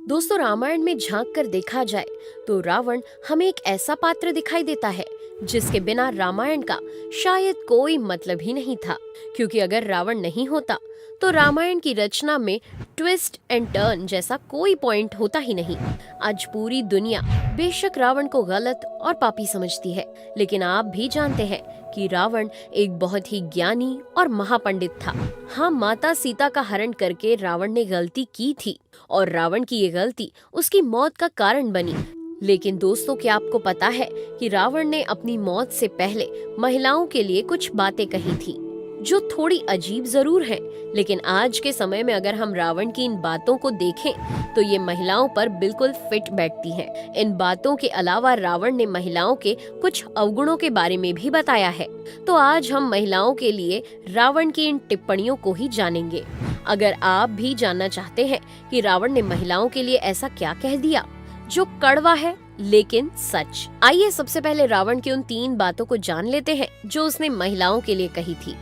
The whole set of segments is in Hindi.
दोस्तों, रामायण में झांक कर देखा जाए तो रावण हमें एक ऐसा पात्र दिखाई देता है जिसके बिना रामायण का शायद कोई मतलब ही नहीं था। क्योंकि अगर रावण नहीं होता तो रामायण की रचना में ट्विस्ट एंड टर्न जैसा कोई पॉइंट होता ही नहीं। आज पूरी दुनिया बेशक रावण को गलत और पापी समझती है, लेकिन आप भी जानते हैं कि रावण एक बहुत ही ज्ञानी और महापंडित था। हाँ, माता सीता का हरण करके रावण ने गलती की थी और रावण की ये गलती उसकी मौत का कारण बनी। लेकिन दोस्तों, क्या आपको पता है कि रावण ने अपनी मौत से पहले महिलाओं के लिए कुछ बातें कही थी जो थोड़ी अजीब जरूर हैं, लेकिन आज के समय में अगर हम रावण की इन बातों को देखें तो ये महिलाओं पर बिल्कुल फिट बैठती हैं। इन बातों के अलावा रावण ने महिलाओं के कुछ अवगुणों के बारे में भी बताया है। तो आज हम महिलाओं के लिए रावण की इन टिप्पणियों को ही जानेंगे। अगर आप भी जानना चाहते हैं कि रावण ने महिलाओं के लिए ऐसा क्या कह दिया जो कड़वा है लेकिन सच, आइए सबसे पहले रावण की उन 3 बातों को जान लेते हैं जो उसने महिलाओं के लिए कही थी।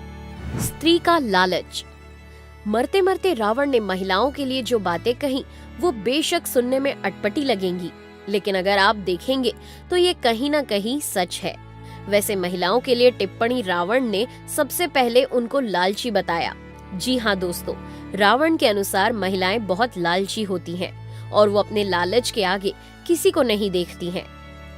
स्त्री का लालच। मरते मरते रावण ने महिलाओं के लिए जो बातें कही वो बेशक सुनने में अटपटी लगेंगी, लेकिन अगर आप देखेंगे तो ये कहीं ना कहीं सच है। वैसे महिलाओं के लिए टिप्पणी रावण ने सबसे पहले उनको लालची बताया। जी हाँ दोस्तों, रावण के अनुसार महिलाएं बहुत लालची होती हैं और वो अपने लालच के आगे किसी को नहीं देखती हैं।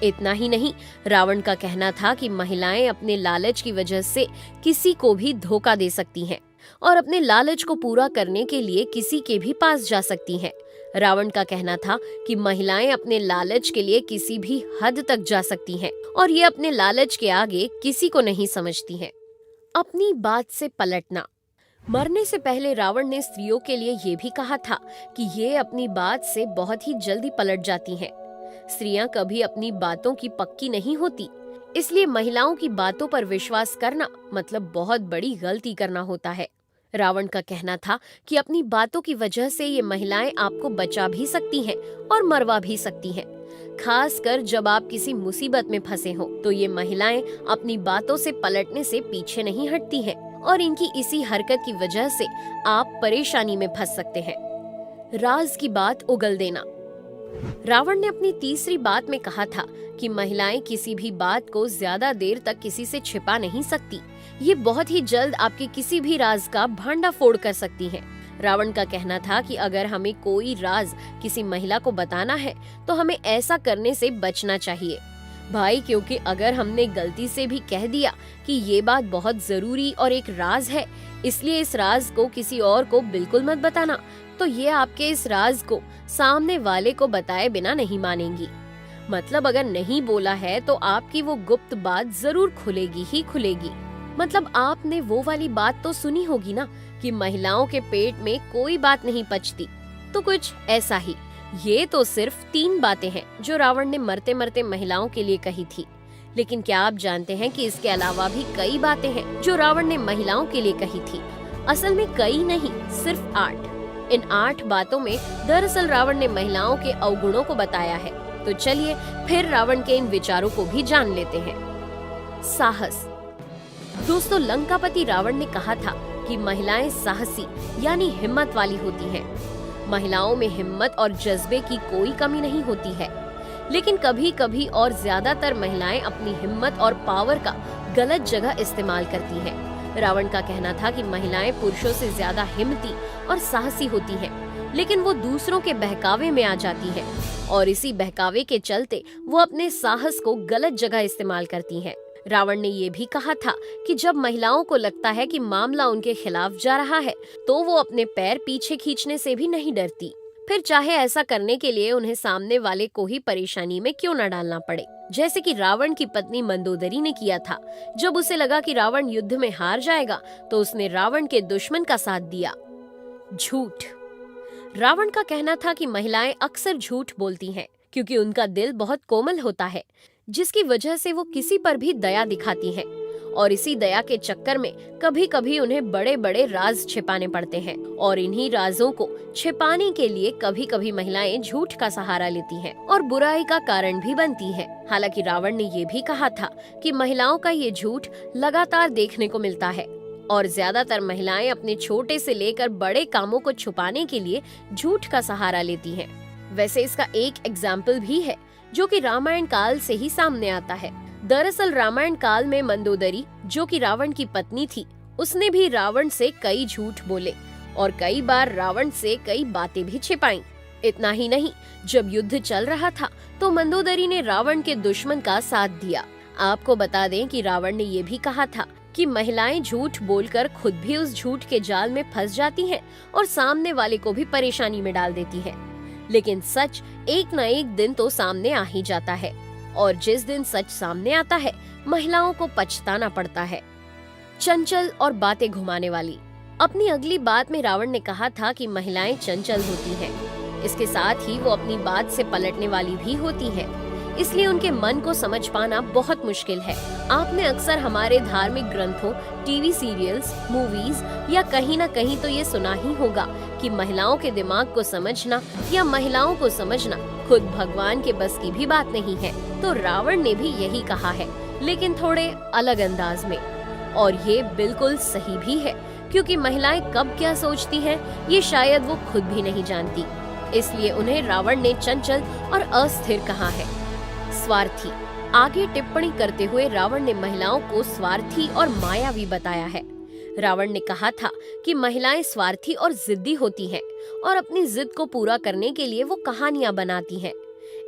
इतना ही नहीं, रावण का कहना था कि महिलाएं अपने लालच की वजह से किसी को भी धोखा दे सकती हैं और अपने लालच को पूरा करने के लिए किसी के भी पास जा सकती हैं। रावण का कहना था कि महिलाएं अपने लालच के लिए किसी भी हद तक जा सकती हैं और ये अपने लालच के आगे किसी को नहीं समझती हैं। अपनी बात से पलटना। मरने से पहले रावण ने स्त्रियों के लिए ये भी कहा था कि ये अपनी बात से बहुत ही जल्दी पलट जाती हैं। स्त्रियां कभी अपनी बातों की पक्की नहीं होती, इसलिए महिलाओं की बातों पर विश्वास करना मतलब बहुत बड़ी गलती करना होता है। रावण का कहना था कि अपनी बातों की वजह से ये महिलाएं आपको बचा भी सकती हैं और मरवा भी सकती हैं। खासकर जब आप किसी मुसीबत में फंसे हो तो ये महिलाएं अपनी बातों से पलटने से पीछे नहीं हटती हैं और इनकी इसी हरकत की वजह से आप परेशानी में फंस सकते हैं। राज की बात उगल देना। रावण ने अपनी तीसरी बात में कहा था कि महिलाएं किसी भी बात को ज्यादा देर तक किसी से छिपा नहीं सकती। ये बहुत ही जल्द आपके किसी भी राज का भांडाफोड़ कर सकती हैं। रावण का कहना था कि अगर हमें कोई राज किसी महिला को बताना है तो हमें ऐसा करने से बचना चाहिए भाई, क्योंकि अगर हमने गलती से भी कह दिया कि ये बात बहुत जरूरी और एक राज है, इसलिए इस राज को किसी और को बिल्कुल मत बताना, तो ये आपके इस राज को सामने वाले को बताए बिना नहीं मानेंगी। मतलब अगर नहीं बोला है तो आपकी वो गुप्त बात जरूर खुलेगी ही खुलेगी। मतलब आपने वो वाली बात तो सुनी होगी ना कि महिलाओं के पेट में कोई बात नहीं पचती, तो कुछ ऐसा ही। ये तो सिर्फ 3 बातें हैं जो रावण ने मरते मरते महिलाओं के लिए कही थी, लेकिन क्या आप जानते हैं कि इसके अलावा भी कई बातें हैं जो रावण ने महिलाओं के लिए कही थी। असल में कई नहीं, सिर्फ 8। इन 8 बातों में दरअसल रावण ने महिलाओं के अवगुणों को बताया है। तो चलिए फिर रावण के इन विचारों को भी जान लेते हैं। साहस। दोस्तों, लंकापति रावण ने कहा था कि महिलाएं साहसी यानी हिम्मत वाली होती हैं। महिलाओं में हिम्मत और जज्बे की कोई कमी नहीं होती है, लेकिन कभी कभी और ज्यादातर महिलाएं अपनी हिम्मत और पावर का गलत जगह इस्तेमाल करती हैं। रावण का कहना था कि महिलाएं पुरुषों से ज्यादा हिम्मती और साहसी होती हैं, लेकिन वो दूसरों के बहकावे में आ जाती हैं और इसी बहकावे के चलते वो अपने साहस को गलत जगह इस्तेमाल करती हैं। रावण ने ये भी कहा था कि जब महिलाओं को लगता है कि मामला उनके खिलाफ जा रहा है तो वो अपने पैर पीछे खींचने से भी नहीं डरती, फिर चाहे ऐसा करने के लिए उन्हें सामने वाले को ही परेशानी में क्यों न डालना पड़े। जैसे कि रावण की पत्नी मंदोदरी ने किया था। जब उसे लगा कि रावण युद्ध में हार जाएगा तो उसने रावण के दुश्मन का साथ दिया। झूठ। रावण का कहना था कि महिलाएं अक्सर झूठ बोलती हैं क्योंकि उनका दिल बहुत कोमल होता है, जिसकी वजह से वो किसी पर भी दया दिखाती हैं और इसी दया के चक्कर में कभी कभी उन्हें बड़े बड़े राज छिपाने पड़ते हैं और इन्हीं राजों को छिपाने के लिए कभी कभी महिलाएं झूठ का सहारा लेती हैं और बुराई का कारण भी बनती हैं। हालांकि रावण ने ये भी कहा था कि महिलाओं का ये झूठ लगातार देखने को मिलता है और ज्यादातर महिलाएं अपने छोटे से लेकर बड़े कामों को छुपाने के लिए झूठ का सहारा लेती हैं। वैसे इसका एक एग्जाम्पल भी है जो कि रामायण काल से ही सामने आता है। दरअसल रामायण काल में मंदोदरी, जो कि रावण की पत्नी थी, उसने भी रावण से कई झूठ बोले और कई बार रावण से कई बातें भी छिपाई। इतना ही नहीं, जब युद्ध चल रहा था तो मंदोदरी ने रावण के दुश्मन का साथ दिया। आपको बता दें कि रावण ने ये भी कहा था कि महिलाएं झूठ बोलकर खुद भी उस झूठ के जाल में फंस जाती हैं और सामने वाले को भी परेशानी में डाल देती हैं। लेकिन सच एक न एक दिन तो सामने आ ही जाता है, और जिस दिन सच सामने आता है महिलाओं को पछताना पड़ता है। चंचल और बातें घुमाने वाली। अपनी अगली बात में रावण ने कहा था कि महिलाएं चंचल होती हैं। इसके साथ ही वो अपनी बात से पलटने वाली भी होती हैं, इसलिए उनके मन को समझ पाना बहुत मुश्किल है। आपने अक्सर हमारे धार्मिक ग्रंथों, टीवी सीरियल्स, मूवीज या कहीं न कहीं तो ये सुना ही होगा कि महिलाओं के दिमाग को समझना या महिलाओं को समझना खुद भगवान के बस की भी बात नहीं है। तो रावण ने भी यही कहा है, लेकिन थोड़े अलग अंदाज में। और ये बिल्कुल सही भी है, क्योंकि महिलाएं कब क्या सोचती हैं ये शायद वो खुद भी नहीं जानती। इसलिए उन्हें रावण ने चंचल और अस्थिर कहा है। स्वार्थी। आगे टिप्पणी करते हुए रावण ने महिलाओं को स्वार्थी और मायावी बताया है। रावण ने कहा था कि महिलाएं स्वार्थी और जिद्दी होती हैं और अपनी जिद को पूरा करने के लिए वो कहानियां बनाती हैं।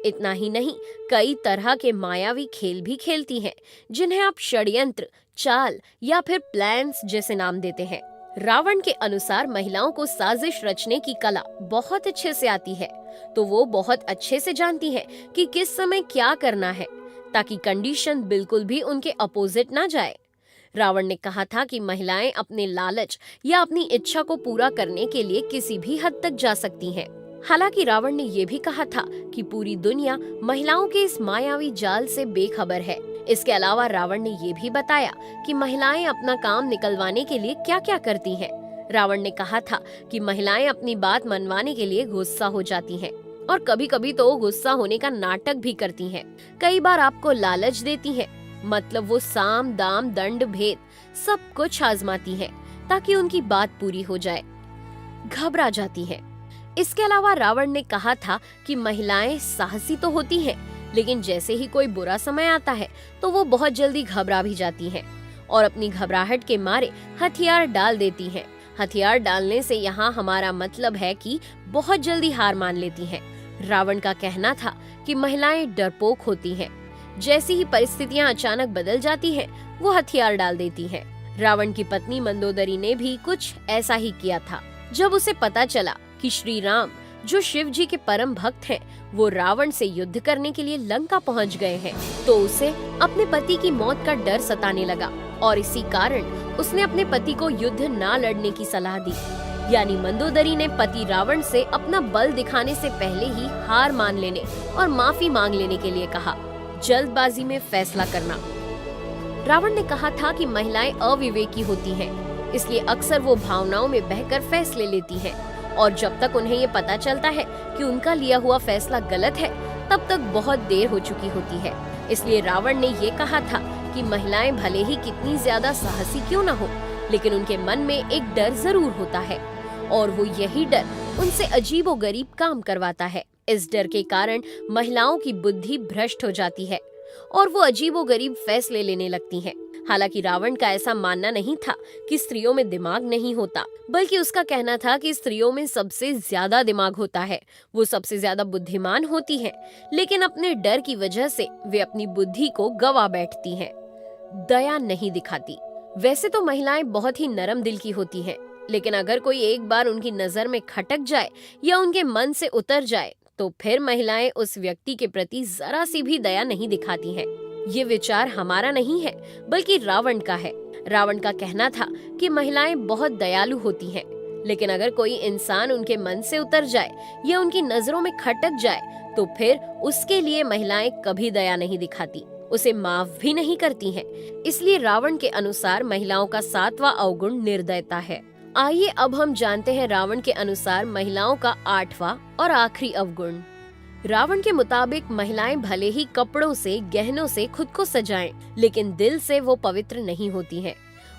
इतना ही नहीं, कई तरह के मायावी खेल भी खेलती हैं, जिन्हें आप षड्यंत्र, चाल या फिर प्लान्स जैसे नाम देते हैं। रावण के अनुसार महिलाओं को साजिश रचने की कला बहुत अच्छे से आती है, तो वो बहुत अच्छे से जानती हैं कि किस समय क्या करना है ताकि कंडीशन बिल्कुल भी उनके अपोजिट ना जाए। रावण ने कहा था कि महिलाएं अपने लालच या अपनी इच्छा को पूरा करने के लिए किसी भी हद तक जा सकती हैं। हालांकि रावण ने ये भी कहा था कि पूरी दुनिया महिलाओं के इस मायावी जाल से बेखबर है। इसके अलावा रावण ने ये भी बताया कि महिलाएं अपना काम निकलवाने के लिए क्या क्या करती हैं। रावण ने कहा था कि महिलाएं अपनी बात मनवाने के लिए गुस्सा हो जाती हैं और कभी कभी तो गुस्सा होने का नाटक भी करती हैं। कई बार आपको लालच देती हैं, मतलब वो साम दाम दंड भेद सब कुछ आजमाती हैं ताकि उनकी बात पूरी हो जाए। घबरा जाती हैं। इसके अलावा रावण ने कहा था कि महिलाएं साहसी तो होती हैं, लेकिन जैसे ही कोई बुरा समय आता है तो वो बहुत जल्दी घबरा भी जाती हैं और अपनी घबराहट के मारे हथियार डाल देती हैं। हथियार डालने से यहाँ हमारा मतलब है कि बहुत जल्दी हार मान लेती हैं। रावण का कहना था कि महिलाएं डरपोक होती हैं। जैसी ही परिस्थितियाँ अचानक बदल जाती हैं, वो हथियार डाल देती हैं। रावण की पत्नी मंदोदरी ने भी कुछ ऐसा ही किया था। जब उसे पता चला कि श्री राम, जो शिव जी के परम भक्त हैं, वो रावण से युद्ध करने के लिए लंका पहुंच गए हैं, तो उसे अपने पति की मौत का डर सताने लगा और इसी कारण उसने अपने पति को युद्ध ना लड़ने की सलाह दी। यानी मंदोदरी ने पति रावण से अपना बल दिखाने से पहले ही हार मान लेने और माफी मांग लेने के लिए कहा। जल्दबाजी में फैसला करना। रावण ने कहा था कि महिलाएं अविवेकी होती हैं, इसलिए अक्सर वो भावनाओं में बहकर फैसले लेती हैं और जब तक उन्हें ये पता चलता है कि उनका लिया हुआ फैसला गलत है, तब तक बहुत देर हो चुकी होती है। इसलिए रावण ने ये कहा था कि महिलाएं भले ही कितनी ज्यादा साहसी क्यों न हो, लेकिन उनके मन में एक डर जरूर होता है और वो यही डर उनसे अजीबोगरीब काम करवाता है। इस डर के कारण महिलाओं की बुद्धि भ्रष्ट हो जाती है और वो अजीबोगरीब फैसले लेने लगती हैं। हालांकि रावण का ऐसा मानना नहीं था कि स्त्रियों में दिमाग नहीं होता, बल्कि उसका कहना था कि स्त्रियों में सबसे ज्यादा दिमाग होता है, वो सबसे ज्यादा बुद्धिमान होती हैं, लेकिन अपने डर की वजह से वे अपनी बुद्धि को गवा बैठती हैं। दया नहीं दिखाती। वैसे तो महिलाएं बहुत ही नरम दिल की होती हैं, लेकिन अगर कोई एक बार उनकी नजर में खटक जाए या उनके मन से उतर जाए, तो फिर महिलाएं उस व्यक्ति के प्रति जरा सी भी दया नहीं दिखाती हैं। ये विचार हमारा नहीं है, बल्कि रावण का है। रावण का कहना था कि महिलाएं बहुत दयालु होती हैं, लेकिन अगर कोई इंसान उनके मन से उतर जाए या उनकी नजरों में खटक जाए, तो फिर उसके लिए महिलाएं कभी दया नहीं दिखाती, उसे माफ भी नहीं करती हैं। इसलिए रावण के अनुसार महिलाओं का 7वां अवगुण निर्दयता है। आइए अब हम जानते हैं रावण के अनुसार महिलाओं का 8वां और आखिरी अवगुण। रावण के मुताबिक महिलाएं भले ही कपड़ों से, गहनों से खुद को सजाएं, लेकिन दिल से वो पवित्र नहीं होती हैं।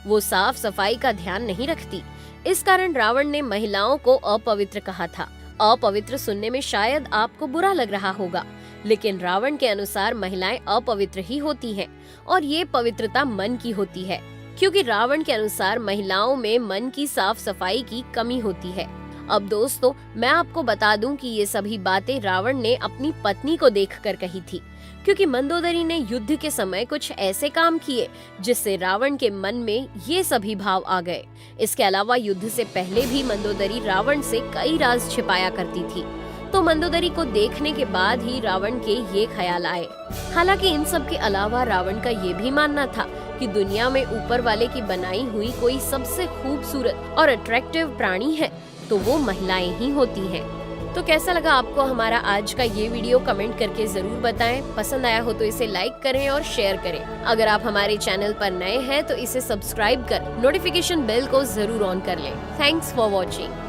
वो साफ सफाई का ध्यान नहीं रखती। इस कारण रावण ने महिलाओं को अपवित्र कहा था अपवित्र सुनने में शायद आपको बुरा लग रहा होगा, लेकिन रावण के अनुसार महिलाएं अपवित्र ही होती हैं और ये पवित्रता मन की होती है, क्योंकि रावण के अनुसार महिलाओं में मन की साफ सफाई की कमी होती है। अब दोस्तों, मैं आपको बता दूं कि ये सभी बातें रावण ने अपनी पत्नी को देखकर कही थी, क्योंकि मंदोदरी ने युद्ध के समय कुछ ऐसे काम किए जिससे रावण के मन में ये सभी भाव आ गए। इसके अलावा युद्ध से पहले भी मंदोदरी रावण से कई राज छिपाया करती थी, तो मंदोदरी को देखने के बाद ही रावण के ये ख्याल आए। हालांकि इन सब के अलावा रावण का ये भी मानना था कि दुनिया में ऊपर वाले की बनाई हुई कोई सबसे खूबसूरत और अट्रैक्टिव प्राणी है तो वो महिलाएं ही होती हैं। तो कैसा लगा आपको हमारा आज का ये वीडियो, कमेंट करके जरूर बताएं। पसंद आया हो तो इसे लाइक करें और शेयर करें। अगर आप हमारे चैनल पर नए हैं तो इसे सब्सक्राइब कर नोटिफिकेशन बेल को जरूर ऑन कर लें। Thanks for watching.